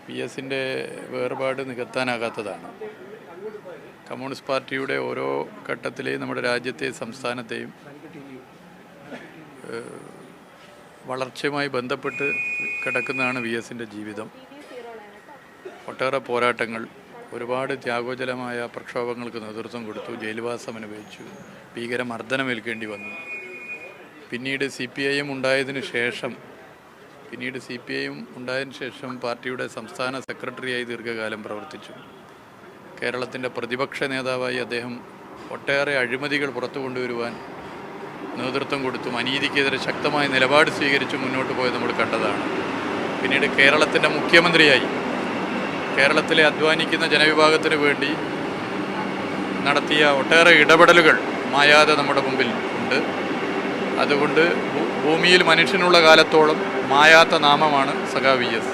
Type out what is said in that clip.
P എസിൻ്റെ വേർപാട് നികത്താനാകാത്തതാണ്. Communist പാർട്ടിയുടെ ഓരോ ഘട്ടത്തിലെയും നമ്മുടെ രാജ്യത്തെയും സംസ്ഥാനത്തെയും വളർച്ചയുമായി ബന്ധപ്പെട്ട് കിടക്കുന്നതാണ് വി എസിൻ്റെ ജീവിതം. ഒട്ടേറെ പോരാട്ടങ്ങൾ, ഒരുപാട് ത്യാഗോജലമായ പ്രക്ഷോഭങ്ങൾക്ക് നേതൃത്വം കൊടുത്തു, ജയിൽവാസം അനുഭവിച്ചു, ഭീകരമർദ്ദനമേൽക്കേണ്ടി വന്നു. പിന്നീട് സി പി ഐ എം ഉണ്ടായതിനു ശേഷം പാർട്ടിയുടെ സംസ്ഥാന സെക്രട്ടറിയായി ദീർഘകാലം പ്രവർത്തിച്ചു. കേരളത്തിൻ്റെ പ്രതിപക്ഷ നേതാവായി അദ്ദേഹം ഒട്ടേറെ അഴിമതികൾ പുറത്തു കൊണ്ടുവരുവാൻ നേതൃത്വം കൊടുത്തും അനീതിക്കെതിരെ ശക്തമായ നിലപാട് സ്വീകരിച്ച് മുന്നോട്ട് പോയത് നമ്മൾ കണ്ടതാണ്. പിന്നീട് കേരളത്തിൻ്റെ മുഖ്യമന്ത്രിയായി കേരളത്തിലെ അധ്വാനിക്കുന്ന ജനവിഭാഗത്തിന് വേണ്ടി നടത്തിയ ഒട്ടേറെ ഇടപെടലുകൾ മായാതെ നമ്മുടെ മുമ്പിൽ ഉണ്ട്. അതുകൊണ്ട് ഭൂമിയിൽ മനുഷ്യനുള്ള കാലത്തോളം മായാത്ത നാമമാണ് സഖാ വി എസ്.